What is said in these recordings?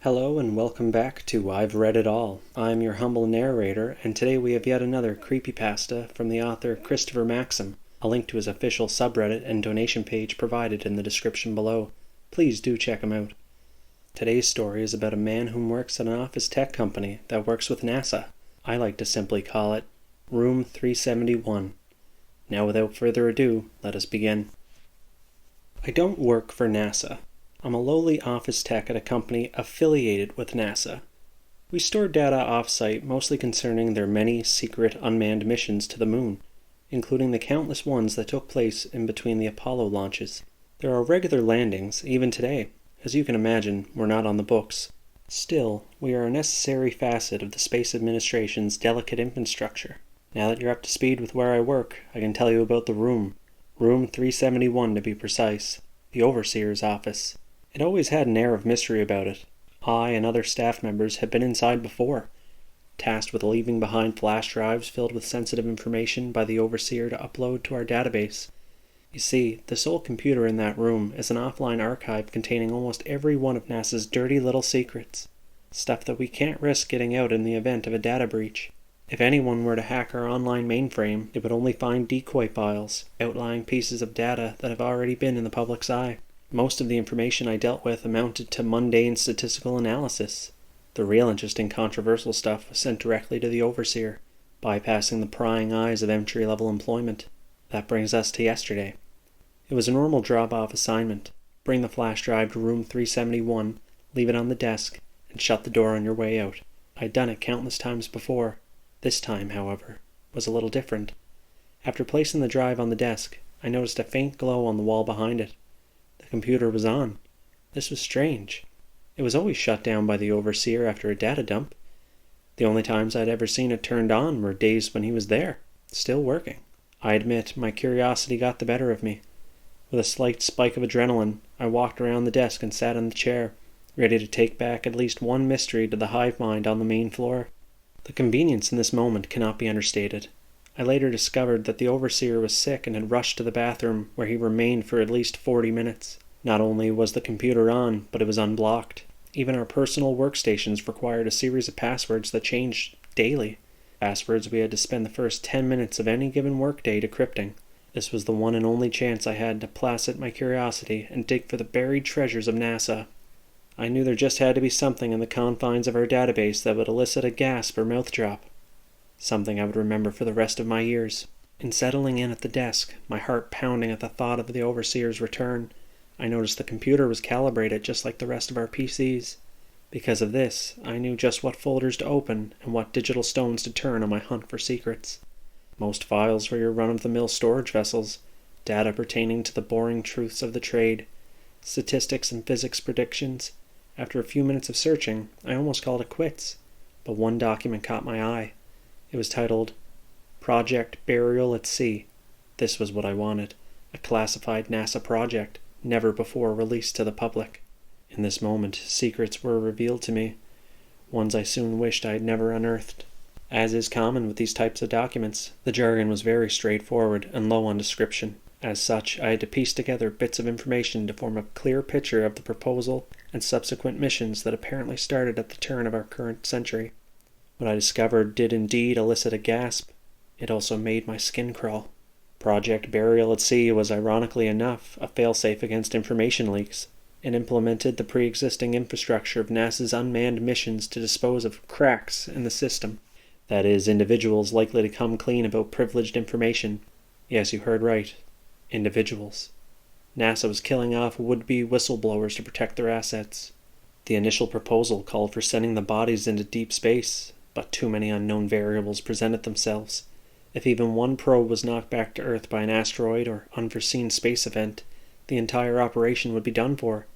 Hello and welcome back to I've Read It All. I'm your humble narrator, and today we have yet another creepypasta from the author Christopher Maxim. A link to his official subreddit and donation page provided in the description below. Please do check him out. Today's story is about a man who works at an office tech company that works with NASA. I like to simply call it Room 371. Now without further ado, let us begin. I don't work for NASA. I'm a lowly office tech at a company affiliated with NASA. We store data off-site mostly concerning their many secret unmanned missions to the moon, including the countless ones that took place in between the Apollo launches. There are regular landings, even today. As you can imagine, we're not on the books. Still, we are a necessary facet of the Space Administration's delicate infrastructure. Now that you're up to speed with where I work, I can tell you about the room. Room 371 to be precise. The Overseer's office. It always had an air of mystery about it. I and other staff members had been inside before, tasked with leaving behind flash drives filled with sensitive information by the Overseer to upload to our database. You see, the sole computer in that room is an offline archive containing almost every one of NASA's dirty little secrets. Stuff that we can't risk getting out in the event of a data breach. If anyone were to hack our online mainframe, it would only find decoy files, outlying pieces of data that have already been in the public's eye. Most of the information I dealt with amounted to mundane statistical analysis. The real interesting controversial stuff was sent directly to the Overseer, bypassing the prying eyes of entry-level employment. That brings us to yesterday. It was a normal drop-off assignment. Bring the flash drive to room 371, leave it on the desk, and shut the door on your way out. I'd done it countless times before. This time, however, was a little different. After placing the drive on the desk, I noticed a faint glow on the wall behind it. The computer was on. This was strange. It was always shut down by the Overseer after a data dump. The only times I'd ever seen it turned on were days when he was there, still working. I admit my curiosity got the better of me. With a slight spike of adrenaline, I walked around the desk and sat in the chair, ready to take back at least one mystery to the hive mind on the main floor. The convenience in this moment cannot be understated. I later discovered that the Overseer was sick and had rushed to the bathroom, where he remained for at least 40 minutes. Not only was the computer on, but it was unblocked. Even our personal workstations required a series of passwords that changed daily. Passwords we had to spend the first 10 minutes of any given workday decrypting. This was the one and only chance I had to placate my curiosity and dig for the buried treasures of NASA. I knew there just had to be something in the confines of our database that would elicit a gasp or mouth drop. Something I would remember for the rest of my years. In settling in at the desk, my heart pounding at the thought of the Overseer's return, I noticed the computer was calibrated just like the rest of our PCs. Because of this, I knew just what folders to open and what digital stones to turn on my hunt for secrets. Most files were your run-of-the-mill storage vessels, data pertaining to the boring truths of the trade, statistics and physics predictions. After a few minutes of searching, I almost called it quits, but one document caught my eye. It was titled, Project Burial at Sea. This was what I wanted, a classified NASA project, never before released to the public. In this moment, secrets were revealed to me, ones I soon wished I had never unearthed. As is common with these types of documents, the jargon was very straightforward and low on description. As such, I had to piece together bits of information to form a clear picture of the proposal and subsequent missions that apparently started at the turn of our current century. What I discovered did indeed elicit a gasp. It also made my skin crawl. Project Burial at Sea was, ironically enough, a failsafe against information leaks. It implemented the pre-existing infrastructure of NASA's unmanned missions to dispose of cracks in the system. That is, individuals likely to come clean about privileged information. Yes, you heard right. Individuals. NASA was killing off would-be whistleblowers to protect their assets. The initial proposal called for sending the bodies into deep space, but too many unknown variables presented themselves. If even one probe was knocked back to Earth by an asteroid or unforeseen space event, the entire operation would be done for,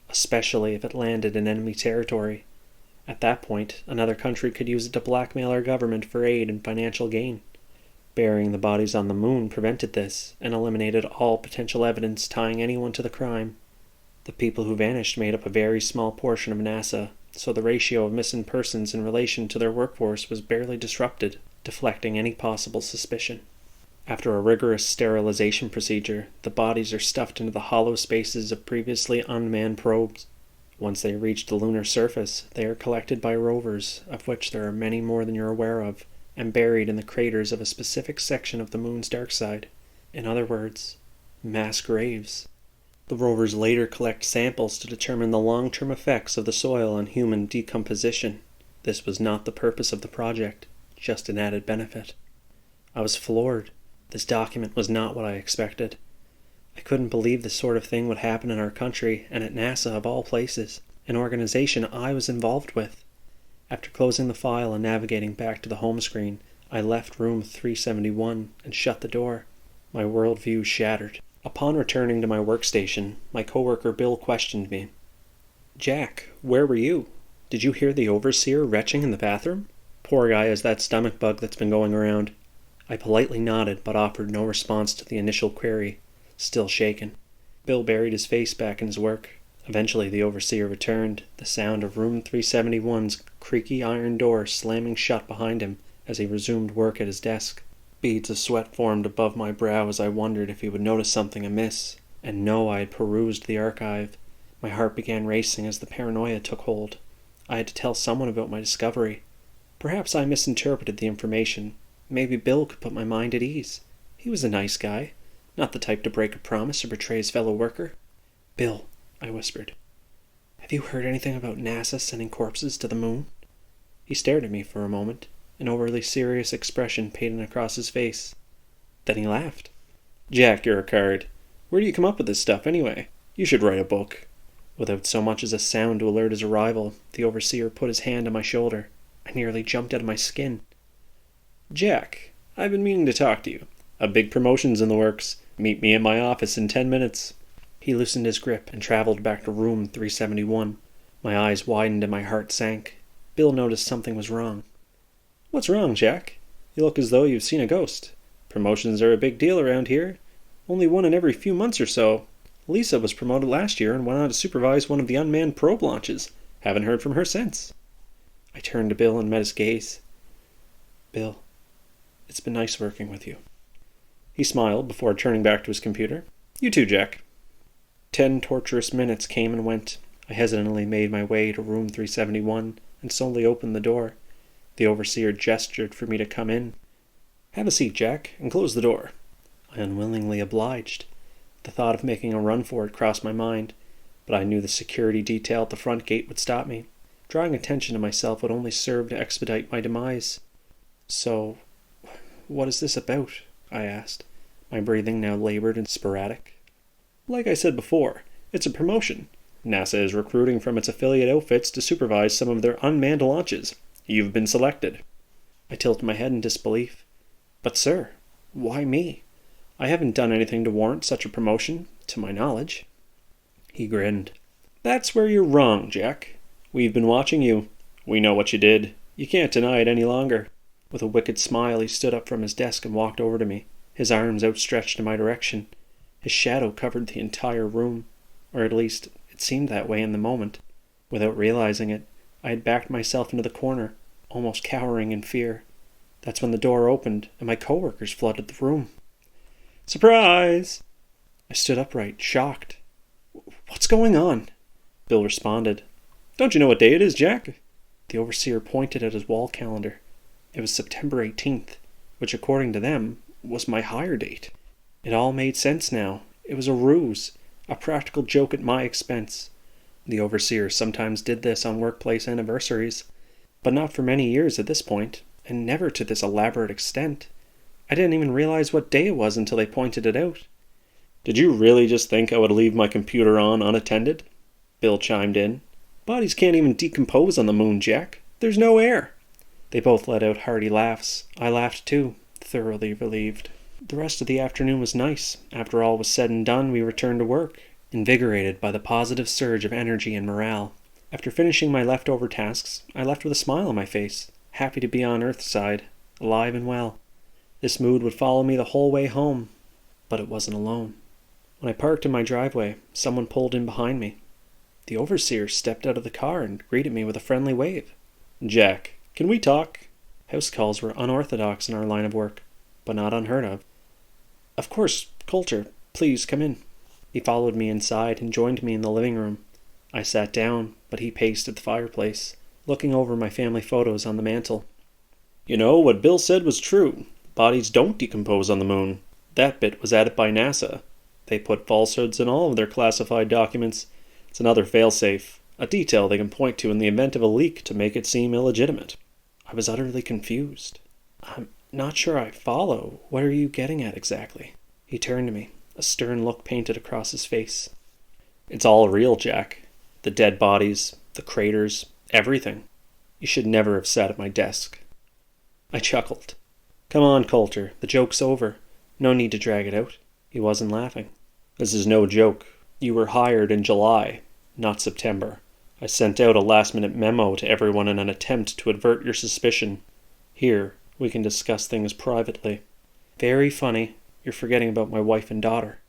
especially if it landed in enemy territory. At that point, another country could use it to blackmail our government for aid and financial gain. Burying the bodies on the moon prevented this, and eliminated all potential evidence tying anyone to the crime. The people who vanished made up a very small portion of NASA, so the ratio of missing persons in relation to their workforce was barely disrupted, deflecting any possible suspicion. After a rigorous sterilization procedure, the bodies are stuffed into the hollow spaces of previously unmanned probes. Once they reach the lunar surface, they are collected by rovers, of which there are many more than you're aware of, and buried in the craters of a specific section of the moon's dark side. In other words, mass graves. The rovers later collect samples to determine the long-term effects of the soil on human decomposition. This was not the purpose of the project, just an added benefit. I was floored. This document was not what I expected. I couldn't believe this sort of thing would happen in our country, and at NASA of all places, an organization I was involved with. After closing the file and navigating back to the home screen, I left room 371 and shut the door. My worldview shattered. Upon returning to my workstation, my coworker Bill questioned me. "Jack, where were you? Did you hear the overseer retching in the bathroom? Poor guy has that stomach bug that's been going around." I politely nodded, but offered no response to the initial query, still shaken. Bill buried his face back in his work. Eventually the overseer returned, the sound of room 371's creaky iron door slamming shut behind him as he resumed work at his desk. Beads of sweat formed above my brow as I wondered if he would notice something amiss. And no, I had perused the archive. My heart began racing as the paranoia took hold. I had to tell someone about my discovery. Perhaps I misinterpreted the information. Maybe Bill could put my mind at ease. He was a nice guy, not the type to break a promise or betray his fellow worker. "Bill," I whispered, "have you heard anything about NASA sending corpses to the moon?" He stared at me for a moment, an overly serious expression painted across his face. Then he laughed. "Jack, you're a card. Where do you come up with this stuff anyway? You should write a book." Without so much as a sound to alert his arrival, the overseer put his hand on my shoulder. I nearly jumped out of my skin. "Jack, I've been meaning to talk to you. A big promotion's in the works. Meet me in my office in 10 minutes. He loosened his grip and traveled back to room 371. My eyes widened and my heart sank. Bill noticed something was wrong. "What's wrong, Jack? You look as though you've seen a ghost. Promotions are a big deal around here. Only one in every few months or so. Lisa was promoted last year and went on to supervise one of the unmanned probe launches. Haven't heard from her since." I turned to Bill and met his gaze. "Bill, it's been nice working with you." He smiled before turning back to his computer. "You too, Jack." 10 torturous minutes came and went. I hesitantly made my way to room 371 and slowly opened the door. The overseer gestured for me to come in. "Have a seat, Jack, and close the door." I unwillingly obliged. The thought of making a run for it crossed my mind, but I knew the security detail at the front gate would stop me. Drawing attention to myself would only serve to expedite my demise. "So, what is this about?" I asked, my breathing now labored and sporadic. "Like I said before, it's a promotion. NASA is recruiting from its affiliate outfits to supervise some of their unmanned launches. You've been selected." I tilted my head in disbelief. "But sir, why me? I haven't done anything to warrant such a promotion, to my knowledge." He grinned. "That's where you're wrong, Jack. We've been watching you. We know what you did. You can't deny it any longer." With a wicked smile, he stood up from his desk and walked over to me, his arms outstretched in my direction. His shadow covered the entire room, or at least it seemed that way in the moment. Without realizing it, I had backed myself into the corner, almost cowering in fear. That's when the door opened and my coworkers flooded the room. "Surprise!" I stood upright, shocked. "What's going on?" Bill responded. "Don't you know what day it is, Jack?" The overseer pointed at his wall calendar. It was September 18th, which according to them was my hire date. It all made sense now. It was a ruse, a practical joke at my expense. The overseer sometimes did this on workplace anniversaries, but not for many years at this point, and never to this elaborate extent. I didn't even realize what day it was until they pointed it out. "Did you really just think I would leave my computer on unattended?" Bill chimed in. "Bodies can't even decompose on the moon, Jack. There's no air." They both let out hearty laughs. I laughed too, thoroughly relieved. The rest of the afternoon was nice. After all was said and done, we returned to work, invigorated by the positive surge of energy and morale. After finishing my leftover tasks, I left with a smile on my face, happy to be on Earthside, alive and well. This mood would follow me the whole way home, but it wasn't alone. When I parked in my driveway, someone pulled in behind me. The overseer stepped out of the car and greeted me with a friendly wave. "Jack, can we talk?" House calls were unorthodox in our line of work, but not unheard of. "Of course, Coulter, please come in." He followed me inside and joined me in the living room. I sat down, but he paced at the fireplace, looking over my family photos on the mantel. You know, what Bill said was true. Bodies don't decompose on the moon. That bit was added by NASA. They put falsehoods in all of their classified documents. It's another failsafe, a detail they can point to in the event of a leak to make it seem illegitimate. I was utterly confused. I'm not sure I follow. What are you getting at exactly? He turned to me, a stern look painted across his face. It's all real, Jack. The dead bodies, the craters, everything. You should never have sat at my desk. I chuckled. Come on, Coulter, the joke's over. No need to drag it out. He wasn't laughing. This is no joke. You were hired in July, not September. I sent out a last-minute memo to everyone in an attempt to avert your suspicion. Here, we can discuss things privately. Very funny. You're forgetting about my wife and daughter.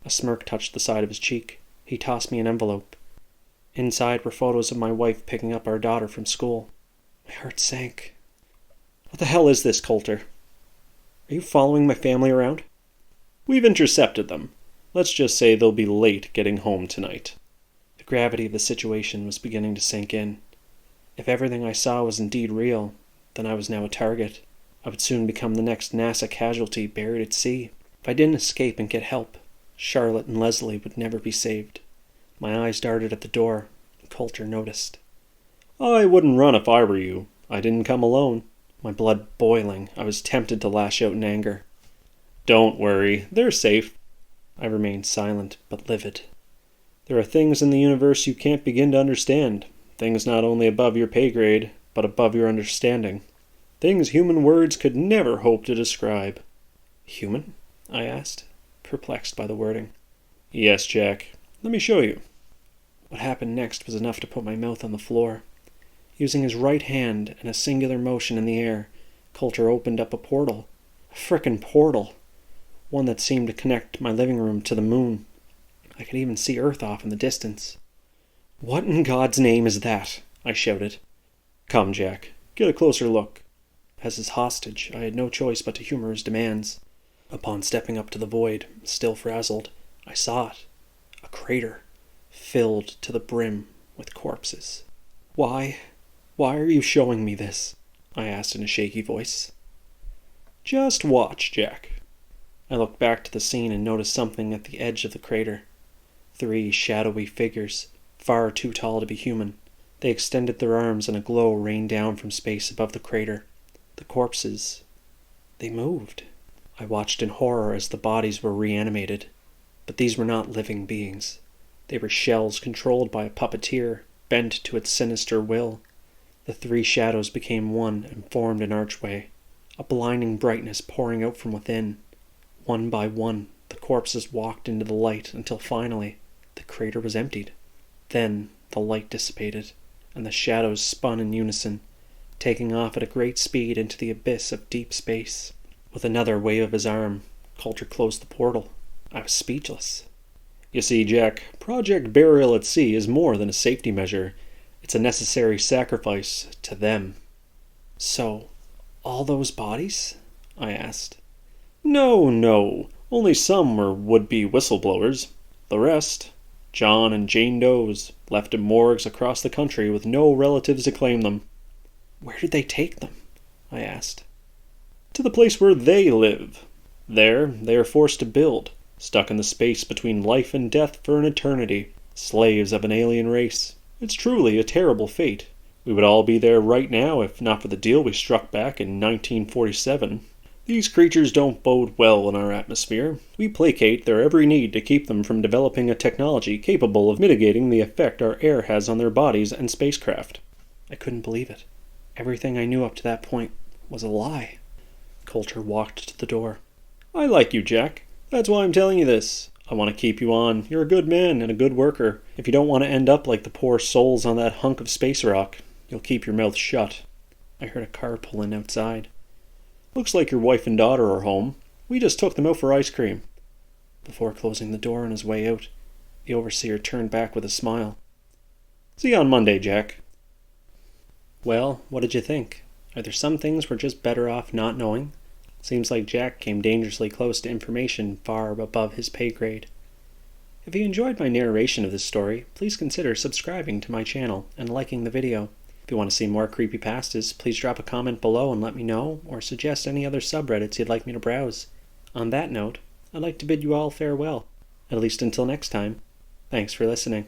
A smirk touched the side of his cheek. He tossed me an envelope. Inside were photos of my wife picking up our daughter from school. My heart sank. What the hell is this, Coulter? Are you following my family around? We've intercepted them. Let's just say they'll be late getting home tonight. The gravity of the situation was beginning to sink in. If everything I saw was indeed real, then I was now a target. I would soon become the next NASA casualty buried at sea. If I didn't escape and get help, Charlotte and Leslie would never be saved. My eyes darted at the door, and Coulter noticed. I wouldn't run if I were you. I didn't come alone. My blood boiling, I was tempted to lash out in anger. Don't worry, they're safe. I remained silent, but livid. There are things in the universe you can't begin to understand. Things not only above your pay grade, but above your understanding. Things human words could never hope to describe. Human? I asked, perplexed by the wording. Yes, Jack. Let me show you. What happened next was enough to put my mouth on the floor. Using his right hand and a singular motion in the air, Coulter opened up a portal. A frickin' portal. One that seemed to connect my living room to the moon. I could even see Earth off in the distance. What in God's name is that? I shouted. Come, Jack. Get a closer look. As his hostage, I had no choice but to humor his demands. Upon stepping up to the void, still frazzled, I saw it. A crater, filled to the brim with corpses. Why are you showing me this? I asked in a shaky voice. Just watch, Jack. I looked back to the scene and noticed something at the edge of the crater. 3 shadowy figures, far too tall to be human. They extended their arms and a glow rained down from space above the crater. The corpses, they moved. I watched in horror as the bodies were reanimated. But these were not living beings. They were shells controlled by a puppeteer, bent to its sinister will. The 3 shadows became one and formed an archway, a blinding brightness pouring out from within. One by one, the corpses walked into the light until finally, the crater was emptied. Then the light dissipated, and the shadows spun in unison, taking off at a great speed into the abyss of deep space. With another wave of his arm, Coulter closed the portal. I was speechless. You see, Jack, Project Burial at Sea is more than a safety measure. It's a necessary sacrifice to them. So, all those bodies? I asked. No. Only some were would-be whistleblowers. The rest, John and Jane Does, left in morgues across the country with no relatives to claim them. Where did they take them? I asked. To the place where they live. There, they are forced to build, stuck in the space between life and death for an eternity, slaves of an alien race. It's truly a terrible fate. We would all be there right now if not for the deal we struck back in 1947. These creatures don't bode well in our atmosphere. We placate their every need to keep them from developing a technology capable of mitigating the effect our air has on their bodies and spacecraft. I couldn't believe it. Everything I knew up to that point was a lie. Coulter walked to the door. I like you, Jack. That's why I'm telling you this. I want to keep you on. You're a good man and a good worker. If you don't want to end up like the poor souls on that hunk of space rock, you'll keep your mouth shut. I heard a car pull in outside. Looks like your wife and daughter are home. We just took them out for ice cream. Before closing the door on his way out, the overseer turned back with a smile. See you on Monday, Jack. Well, what did you think? Are there some things we're just better off not knowing? Seems like Jack came dangerously close to information far above his pay grade. If you enjoyed my narration of this story, please consider subscribing to my channel and liking the video. If you want to see more creepypastas, please drop a comment below and let me know, or suggest any other subreddits you'd like me to browse. On that note, I'd like to bid you all farewell, at least until next time. Thanks for listening.